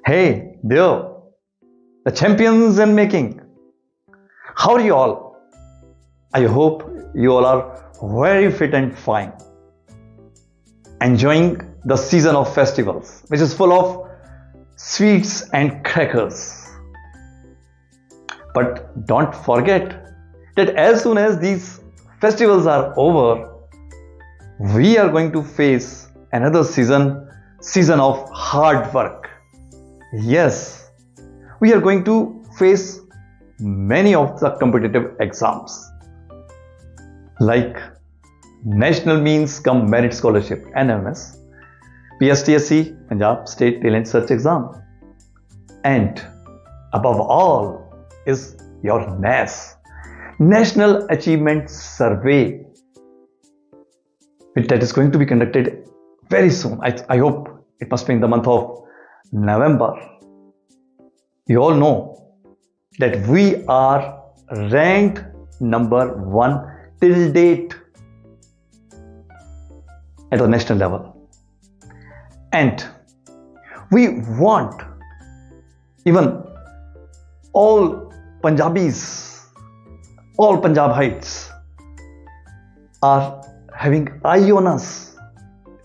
Hey, there, the champions in making. How are you all? I hope you all are very fit and fine. Enjoying the season of festivals, which is full of sweets and crackers. But don't forget that as soon as these festivals are over, we are going to face another season of hard work. Yes, we are going to face many of the competitive exams like National Means Cum Merit Scholarship (NMS), PSTSC Punjab State Talent Search Exam, and above all is your NAS, National Achievement Survey, that is going to be conducted very soon. I hope it must be in the month of November. You all know that we are ranked number 1 till date at the national level, and we want even all Punjabis, all Punjabites are having eye on us.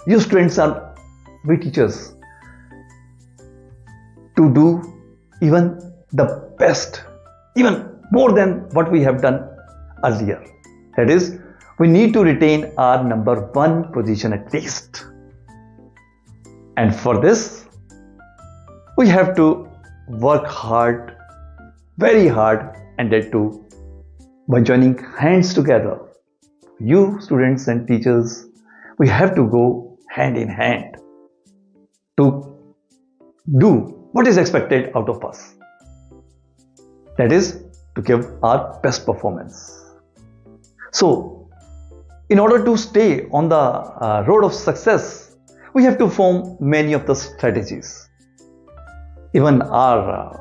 You students are we teachers to do even the best, even more than what we have done earlier. That is, we need to retain our number 1 position at least. And for this, we have to work hard, very hard, and that too by joining hands together. You students and teachers, we have to go hand in hand to do what is expected out of us. That is, to give our best performance. So, in order to stay on the road of success, we have to form many of the strategies. Even our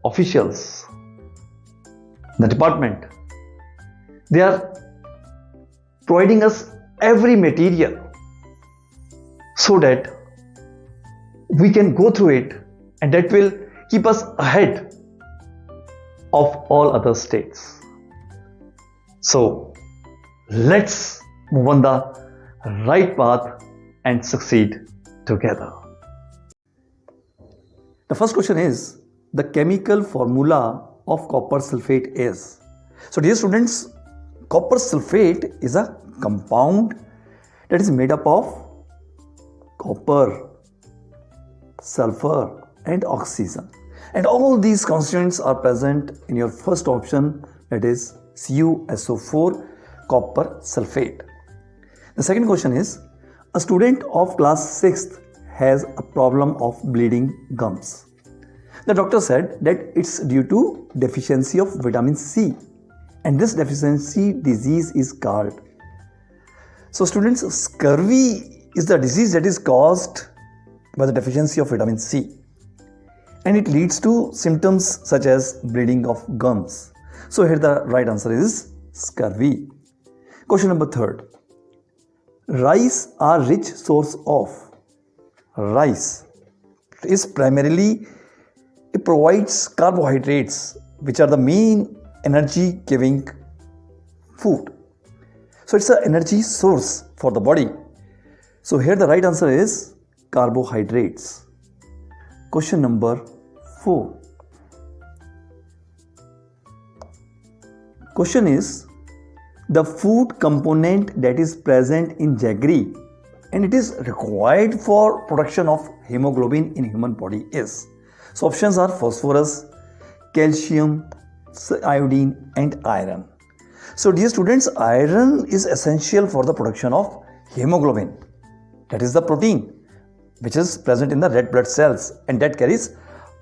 officials, the department, they are providing us every material so that we can go through it, and that will keep us ahead of all other states. So let's move on the right path and succeed together. The first question is, the chemical formula of copper sulfate is. So dear students, copper sulfate is a compound that is made up of copper, sulfur and oxygen, and all these constituents are present in your first option, that is CuSO4, copper sulfate. The second question is, a student of class 6th has a problem of bleeding gums. The doctor said that it's due to deficiency of vitamin C, and this deficiency disease is called. So students, scurvy is the disease that is caused by the deficiency of vitamin C, and it leads to symptoms such as bleeding of gums. So here the right answer is scurvy. Question number 3. Rice are rich source of. Rice is primarily, it provides carbohydrates, which are the main energy giving food. So it's an energy source for the body. So here the right answer is carbohydrates. Question number 4. Question is, the food component that is present in jaggery and it is required for production of hemoglobin in human body is. So options are phosphorus, calcium, iodine and iron. So dear students, iron is essential for the production of hemoglobin. That is the protein which is present in the red blood cells, and that carries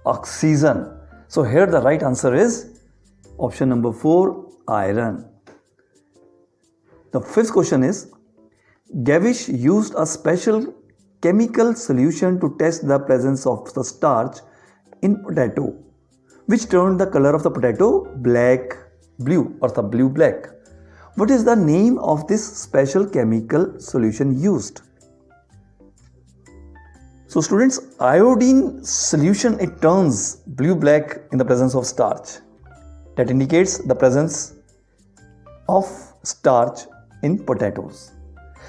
oxygen. So here the right answer is option number 4, iron. The fifth question is, Gavish used a special chemical solution to test the presence of the starch in potato, which turned the color of the potato blue or the blue-black. What is the name of this special chemical solution used? So students, iodine solution, it turns blue-black in the presence of starch. That indicates the presence of starch in potatoes.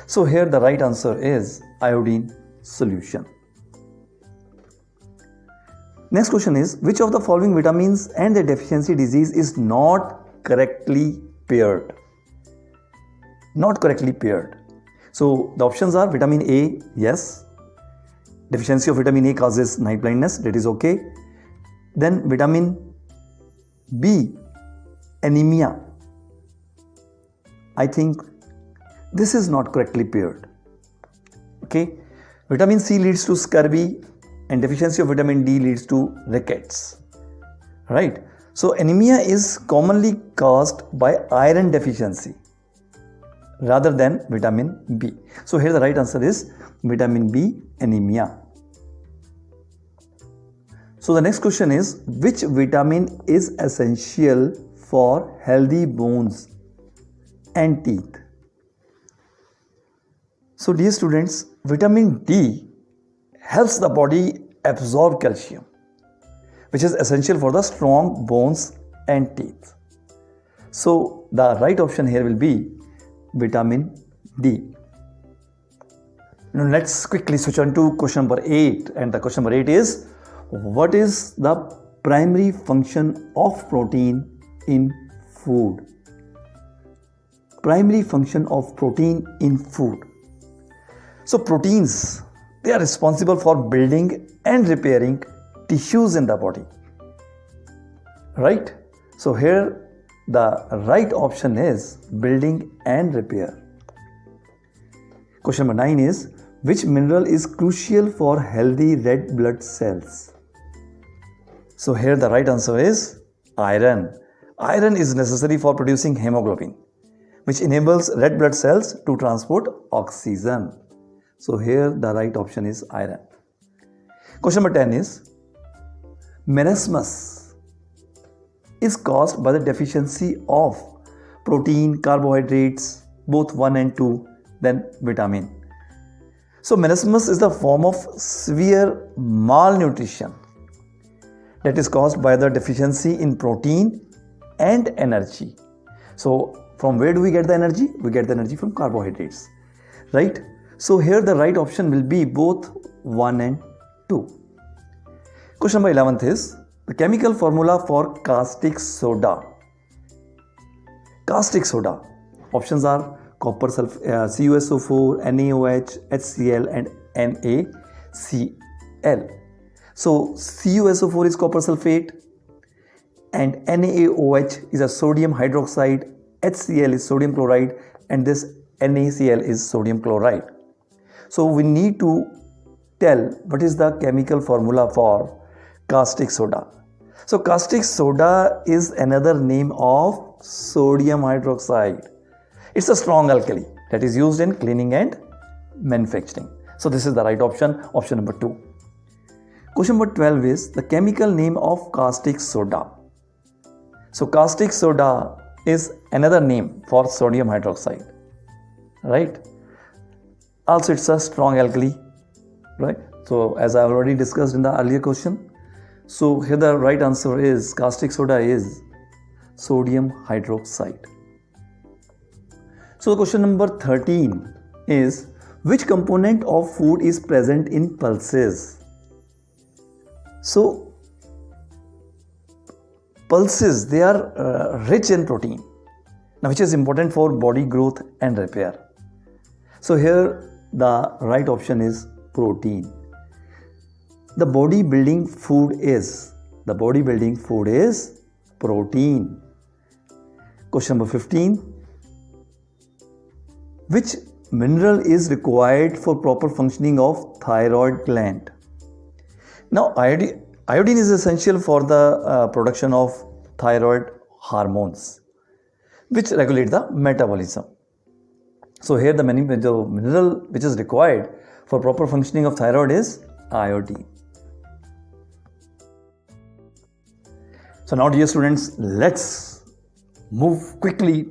So here the right answer is iodine solution. Next question is, which of the following vitamins and their deficiency disease is not correctly paired? Not correctly paired. So the options are vitamin A, yes. Deficiency of vitamin A causes night blindness, that is okay. Then vitamin B, anemia. I think this is not correctly paired. Okay. Vitamin C leads to scurvy and deficiency of vitamin D leads to rickets. Right. So anemia is commonly caused by iron deficiency rather than vitamin B. So here the right answer is vitamin B, anemia. So the next question is, which vitamin is essential for healthy bones and teeth? So dear students, vitamin D helps the body absorb calcium, which is essential for the strong bones and teeth. So the right option here will be vitamin D. Now let's quickly switch on to question number 8, and the question number 8 is, what is the primary function of protein in food? Primary function of protein in food. So proteins, they are responsible for building and repairing tissues in the body. Right? So here the right option is building and repair. Question number 9 is, which mineral is crucial for healthy red blood cells? So here the right answer is iron. Iron is necessary for producing hemoglobin, which enables red blood cells to transport oxygen. So here the right option is iron. Question number 10 is, marasmus is caused by the deficiency of protein, carbohydrates, both 1 and 2, then vitamin. So marasmus is the form of severe malnutrition that is caused by the deficiency in protein and energy. So from where do we get the energy? We get the energy from carbohydrates, right? So here the right option will be both 1 and 2. Question number 11 is, the chemical formula for caustic soda. Caustic soda. Options are copper CuSO4, NaOH, HCl and NaCl. So CuSO4 is copper sulfate and NaOH is a sodium hydroxide, HCl is sodium chloride and this NaCl is sodium chloride. So we need to tell what is the chemical formula for caustic soda. So caustic soda is another name of sodium hydroxide. It's a strong alkali that is used in cleaning and manufacturing. So this is the right option, option number 2. Question number 12 is the chemical name of caustic soda. So caustic soda is another name for sodium hydroxide, right? Also it's a strong alkali, right? So as I already discussed in the earlier question, so here the right answer is caustic soda is sodium hydroxide. So question number 13 is, which component of food is present in pulses? So pulses, they are rich in protein, now which is important for body growth and repair. So here the right option is protein. The body building food is protein. Question number 15. Which mineral is required for proper functioning of thyroid gland? Now iodine is essential for the production of thyroid hormones, which regulate the metabolism. So here the mineral which is required for proper functioning of thyroid is iodine. So now dear students, let's move quickly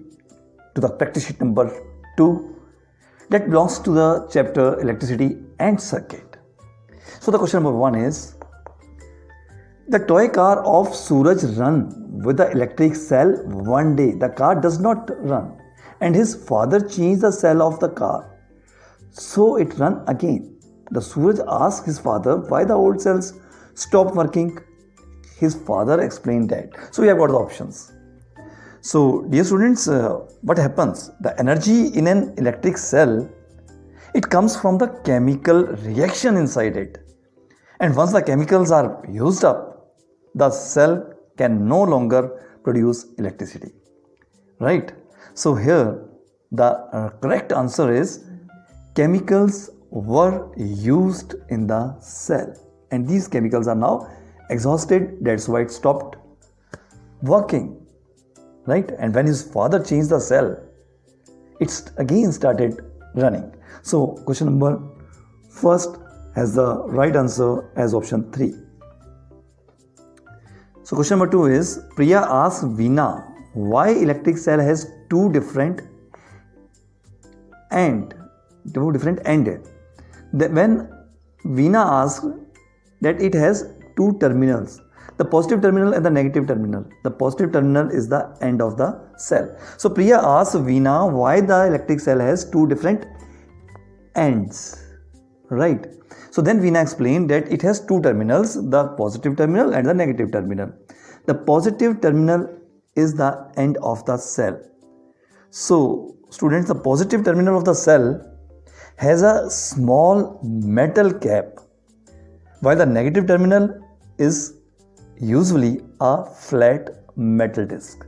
to the practice sheet number 2 that belongs to the chapter electricity and circuit. So the question number 1 is, the toy car of Suraj run with the electric cell. One day the car does not run and his father changed the cell of the car, so it run again. The Suraj asked his father why the old cells stopped working. His father explained that. So we have got the options. So dear students, what happens? The energy in an electric cell, it comes from the chemical reaction inside it. And once the chemicals are used up, the cell can no longer produce electricity. Right? So here the correct answer is chemicals were used in the cell and these chemicals are now exhausted. That's why it stopped working. Right? And when his father changed the cell, it again started running. So question number 1 has the right answer as option 3. So question number 2 is, Priya asks Veena why electric cell has two different end. When Veena asks that it has two terminals, the positive terminal and the negative terminal. The positive terminal is the end of the cell. So Priya asks Veena why the electric cell has two different ends. Right? So then Veena explained that it has two terminals, the positive terminal and the negative terminal. The positive terminal is the end of the cell. So students, the positive terminal of the cell has a small metal cap, while the negative terminal is usually a flat metal disc.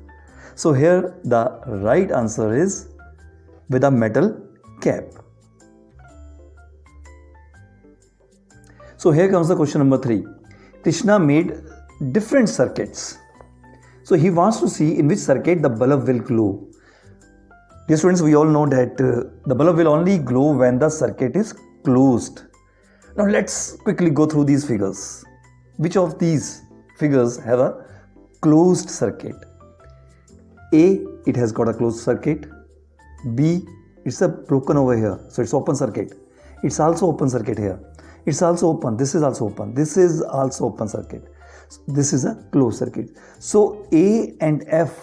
So here the right answer is with a metal cap. So here comes the question number 3. Krishna made different circuits. So he wants to see in which circuit the bulb will glow. Dear students, we all know that the bulb will only glow when the circuit is closed. Now let's quickly go through these figures. Which of these figures have a closed circuit? A, it has got a closed circuit. B, it's a broken over here, so it's open circuit. It's also open circuit here. It's also open. This is also open. This is also open circuit. This is a closed circuit. So A and F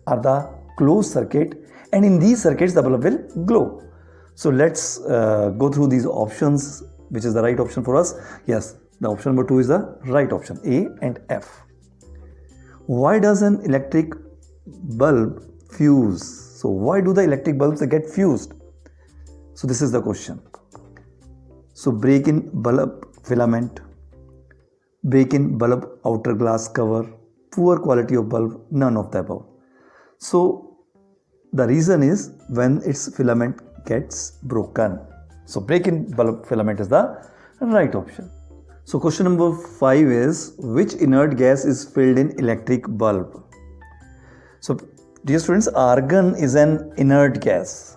are the closed circuit, and in these circuits the bulb will glow. So let's go through these options. Which is the right option for us? Yes, the option number 2 is the right option, A and F. Why does an electric bulb fuse? So why do the electric bulbs get fused? So this is the question. So break in bulb filament, break in bulb outer glass cover, poor quality of bulb, none of the above. So the reason is when its filament gets broken. So break in bulb filament is the right option. So question number 5 is, which inert gas is filled in electric bulb? So dear students, argon is an inert gas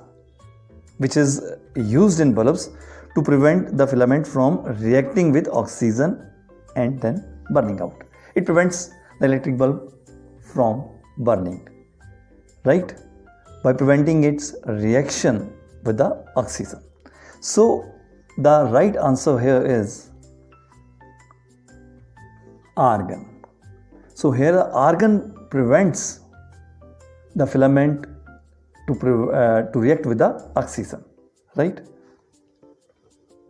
which is used in bulbs to prevent the filament from reacting with oxygen and then burning out. It prevents the electric bulb from burning, right? By preventing its reaction with the oxygen. So the right answer here is argon. So here argon prevents the filament to react with the oxygen, right?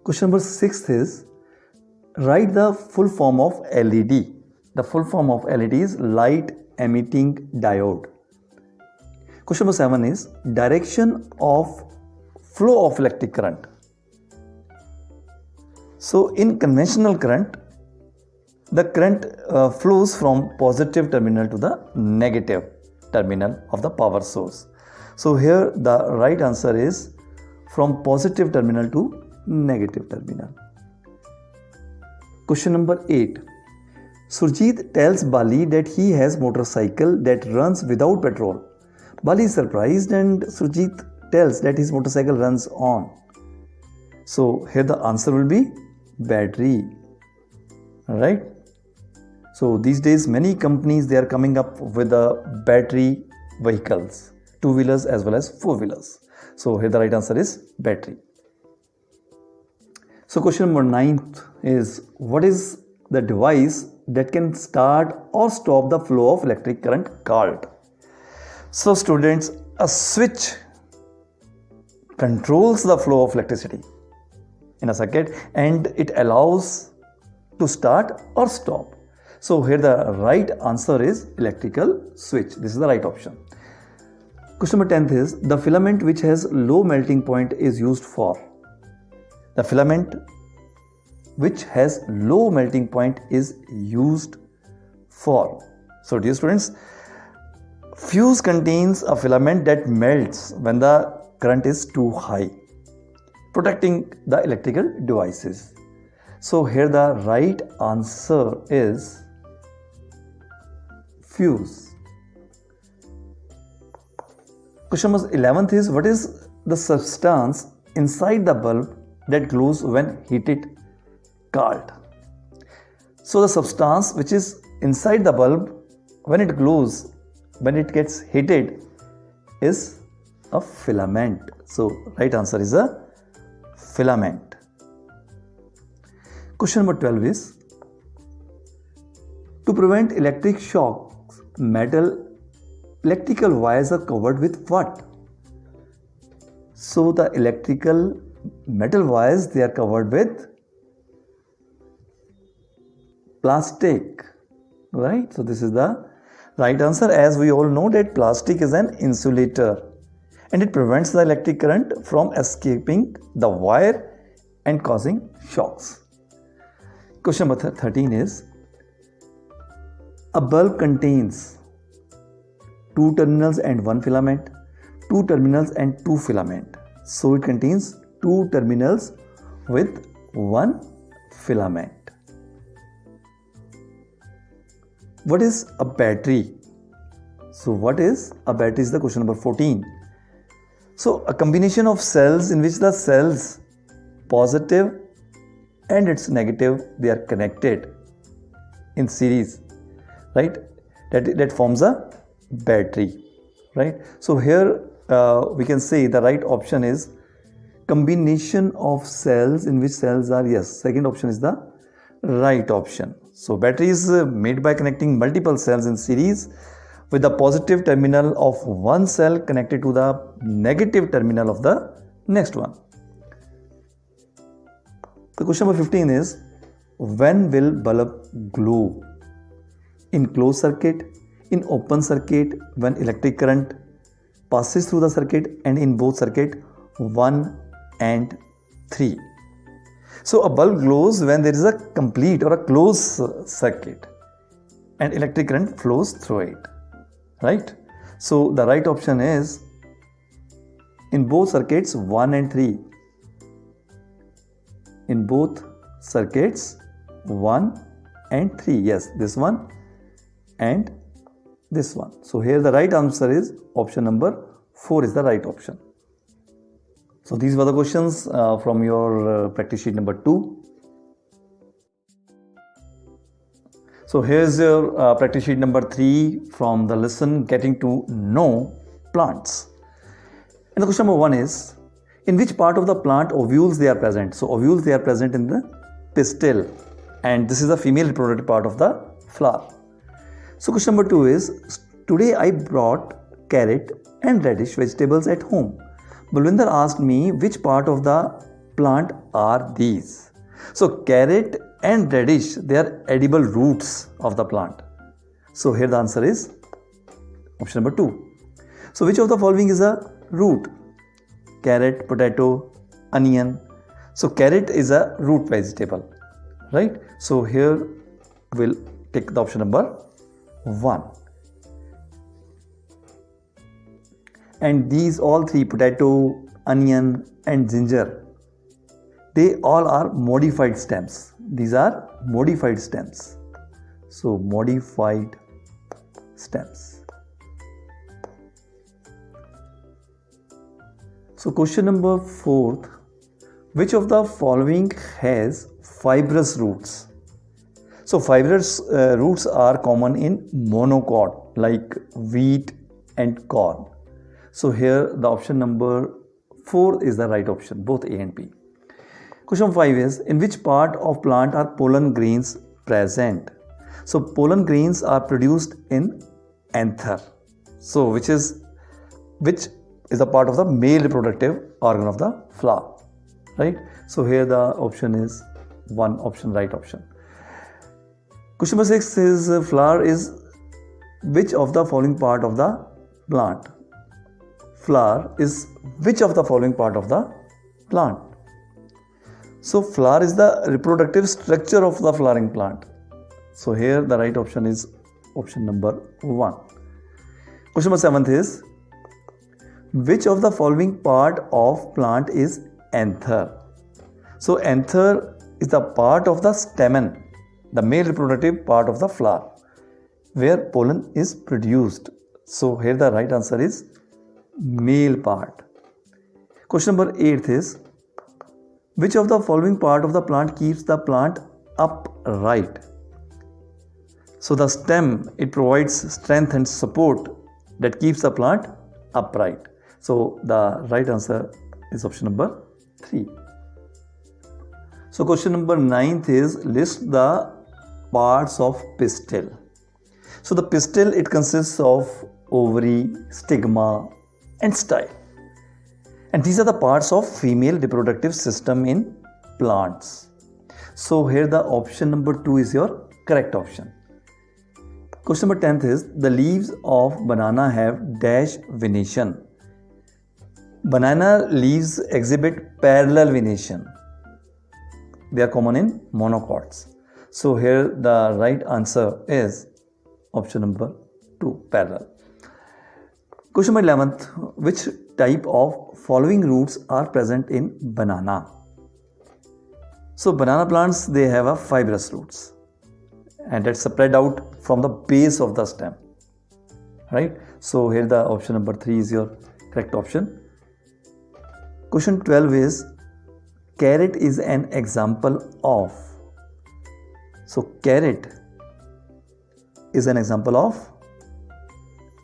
Question number 6 is, write the full form of LED. The full form of LED is light emitting diode. Question number 7 is, direction of flow of electric current. So in conventional current, the current flows from positive terminal to the negative terminal of the power source. So here the right answer is from positive terminal to negative terminal. Question number 8. Surjit tells Bali that he has motorcycle that runs without petrol. Bali is surprised and Surjit tells that his motorcycle runs on. So here the answer will be battery. Alright. So these days many companies, they are coming up with the battery vehicles, 2-wheelers as well as 4-wheelers. So here the right answer is battery. So question number 9 is, what is the device that can start or stop the flow of electric current called? So students, a switch controls the flow of electricity in a circuit and it allows to start or stop. So here the right answer is electrical switch. This is the right option. Question number 10th is, the filament which has low melting point is used for. The filament which has low melting point is used for. So dear students, fuse contains a filament that melts when the current is too high, protecting the electrical devices. So here the right answer is fuse. Question number 11th is, what is the substance inside the bulb that glows when heated called? So the substance which is inside the bulb when it glows, when it gets heated, is a filament. So right answer is a filament. Question number 12 is, to prevent electric shocks, electrical wires are covered with what? So the electrical metal wires, they are covered with plastic, right? So this is the right answer, as we all know that plastic is an insulator and it prevents the electric current from escaping the wire and causing shocks. Question number 13 is, a bulb contains 2 terminals and 1 filament, 2 terminals and 2 filament. So it contains 2 terminals with 1 filament. What is a battery? So what is a battery is the question number 14. So a combination of cells in which the cells positive and its negative, they are connected in series, right? That forms a battery, right? So here we can say the right option is combination of cells in which cells are, yes, second option is the right option. So battery is made by connecting multiple cells in series with the positive terminal of one cell connected to the negative terminal of the next one. The question number 15 is, when will bulb glow? In closed circuit, in open circuit, when electric current passes through the circuit, and in both circuit 1 and 3. So a bulb glows when there is a complete or a closed circuit and electric current flows through it, right? So the right option is in both circuits 1 and 3. In both circuits 1 and 3. Yes, this one and this one. So here the right answer is option number 4 is the right option. So these were the questions from your practice sheet number 2. So here's your practice sheet number 3 from the lesson Getting to Know Plants. And the question number 1 is, in which part of the plant ovules they are present? So ovules, they are present in the pistil, and this is the female reproductive part of the flower. So question number 2 is, today I brought carrot and radish vegetables at home. Bulwinder asked me which part of the plant are these. So carrot and radish, they are edible roots of the plant. So here the answer is option number 2. So which of the following is a root? Carrot, potato, onion. So carrot is a root vegetable, right? So here we'll take the option number 1. And these all three, potato, onion and ginger, they all are modified stems. These are modified stems. So modified stems. So question number 4, which of the following has fibrous roots? So fibrous roots are common in monocot like wheat and corn. So here the option number 4 is the right option, both A and B. Question 5 is, in which part of plant are pollen grains present? So pollen grains are produced in anther. So which is a part of the male reproductive organ of the flower, right? So here the option is one option, right option. Question number 6 is, flower is which of the following part of the plant? Flower is which of the following part of the plant? So flower is the reproductive structure of the flowering plant. So here the right option is option number 1. Question number 7 is, which of the following part of plant is anther? So anther is the part of the stamen, the male reproductive part of the flower, where pollen is produced. So here the right answer is male part. Question number 8 is, which of the following part of the plant keeps the plant upright? So the stem, it provides strength and support that keeps the plant upright. So the right answer is option number 3. So question number 9 is, list the parts of pistil. So the pistil, it consists of ovary, stigma and style. And these are the parts of female reproductive system in plants. So here the option number 2 is your correct option. Question number 10 is, the leaves of banana have dash venation. Banana leaves exhibit parallel venation. They are common in monocots. So here the right answer is option number 2, parallel. Question number 11th, which type of following roots are present in banana? So banana plants, they have a fibrous roots and it's spread out from the base of the stem, right? So here the option number 3 is your correct option. Question 12 is, carrot is an example of. So carrot is an example of,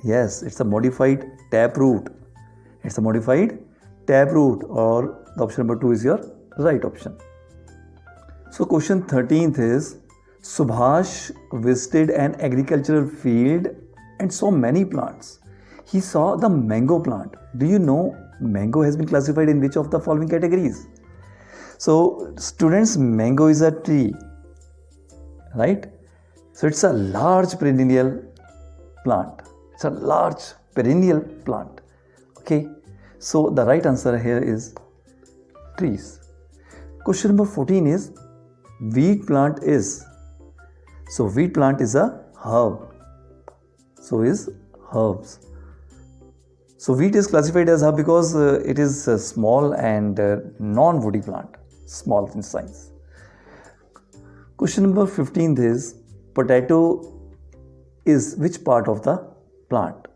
yes, it's a modified taproot. It's a modified taproot, or the option number 2 is your right option. So question 13th is, Subhash visited an agricultural field and saw many plants. He saw the mango plant. Do you know mango has been classified in which of the following categories? So students, mango is a tree, right? So it's a large perennial plant. It's a large perennial plant. Okay. So the right answer here is trees. Question number 14 is, wheat plant is. So wheat plant is a herb. So is herbs. So wheat is classified as herb because it is a small and non-woody plant, small in size. Question number 15 is, potato is which part of the plant?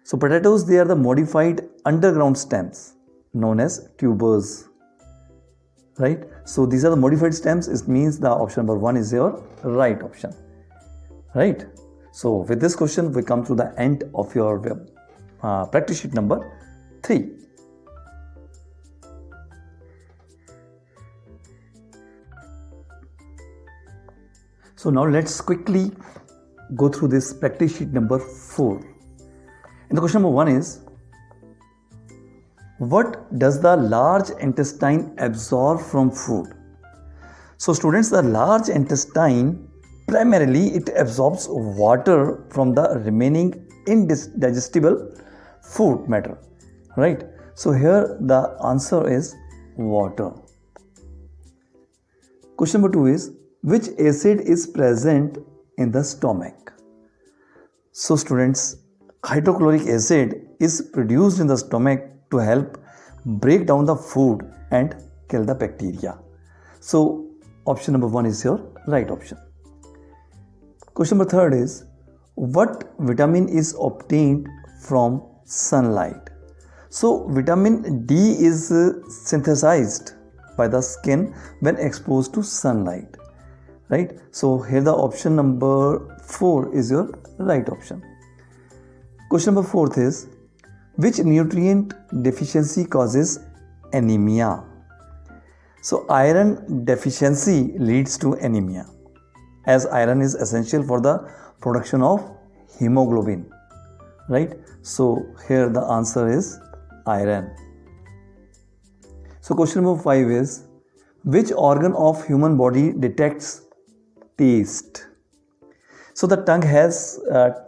So potatoes, they are the modified underground stems known as tubers, right? So these are the modified stems. It means the option number 1 is your right option, right? So with this question, we come to the end of your practice sheet number 3. So now let's quickly go through this practice sheet number 4. And the question number 1 is, what does the large intestine absorb from food? So students, the large intestine, primarily it absorbs water from the remaining indigestible food matter, right? So here the answer is water. Question number 2 is, which acid is present in the stomach? So students, hydrochloric acid is produced in the stomach to help break down the food and kill the bacteria. So option number 1 is your right option. Question number 3 is, what vitamin is obtained from sunlight? So vitamin D is synthesized by the skin when exposed to sunlight, right? So here the option number 4 is your right option. Question number 4 is, which nutrient deficiency causes anemia? So iron deficiency leads to anemia, as iron is essential for the production of hemoglobin, right? So here the answer is iron. So question number 5 is, which organ of human body detects taste? So the tongue has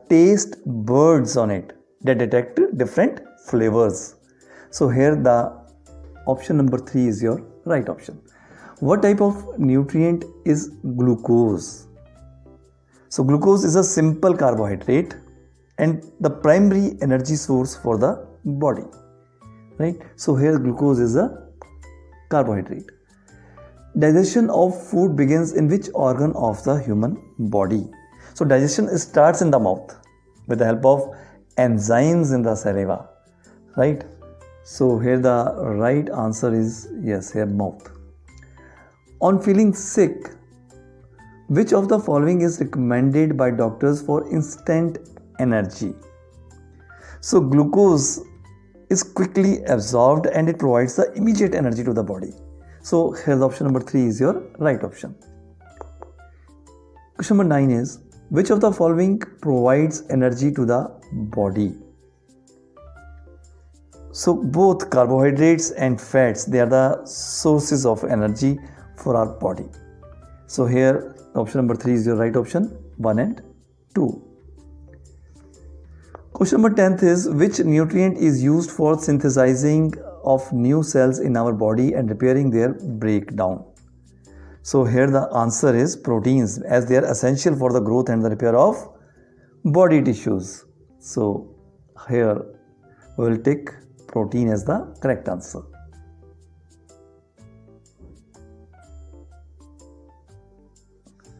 taste buds on it that detect different flavors. So here the option number 3 is your right option. What type of nutrient is glucose? So glucose is a simple carbohydrate and the primary energy source for the body, right? So here glucose is a carbohydrate. Digestion of food begins in which organ of the human body? So digestion starts in the mouth with the help of enzymes in the saliva, right? So here the right answer is yes, here mouth. On feeling sick, which of the following is recommended by doctors for instant energy? So glucose is quickly absorbed and it provides the immediate energy to the body. So here the option number 3 is your right option. Question number 9 is, which of the following provides energy to the body? So both carbohydrates and fats, they are the sources of energy for our body. So here option number 3 is your right option, 1 and 2. Question number 10th is, which nutrient is used for synthesizing of new cells in our body and repairing their breakdown? So here the answer is proteins, as they are essential for the growth and the repair of body tissues. So here we will take protein as the correct answer.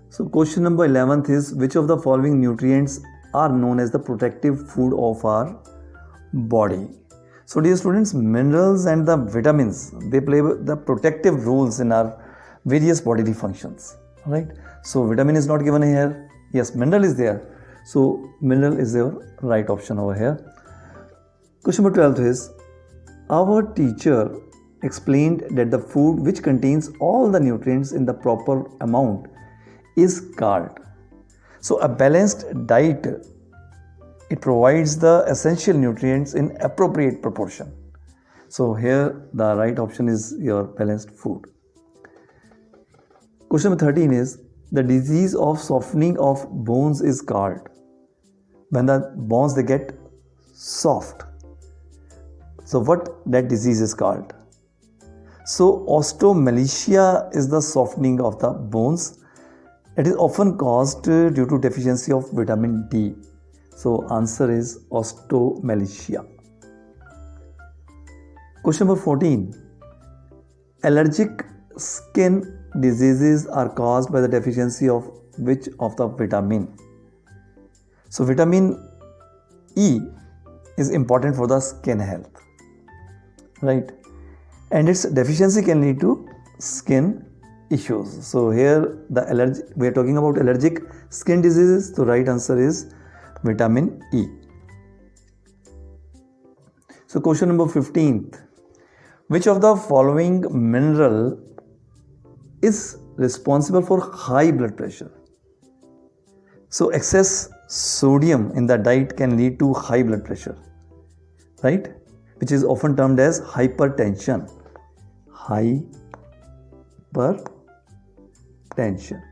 So question number 11th is, which of the following nutrients are known as the protective food of our body? So dear students, minerals and the vitamins, they play the protective roles in our various bodily functions, right? So vitamin is not given here. Yes, mineral is there. So mineral is your right option over here. Question number 12 is, our teacher explained that the food which contains all the nutrients in the proper amount is called. So a balanced diet, it provides the essential nutrients in appropriate proportion. So here the right option is your balanced food. Question number 13 is, the disease of softening of bones is called. When the bones they get soft. So what that disease is called? So osteomalacia is the softening of the bones. It is often caused due to deficiency of vitamin D. So answer is osteomalacia. Question number 14. Allergic skin diseases are caused by the deficiency of which of the vitamin? So vitamin E is important for the skin health, right? And its deficiency can lead to skin issues. So here we are talking about allergic skin diseases. The right answer is vitamin E. So question number 15th. Which of the following mineral is responsible for high blood pressure? So excess sodium in the diet can lead to high blood pressure, right? Which is often termed as hypertension. Hypertension,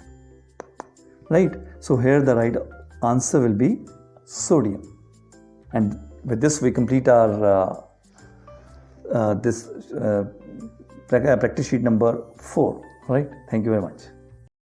right? So here the right answer will be sodium. And with this we complete our practice sheet number 4, right? Thank you very much.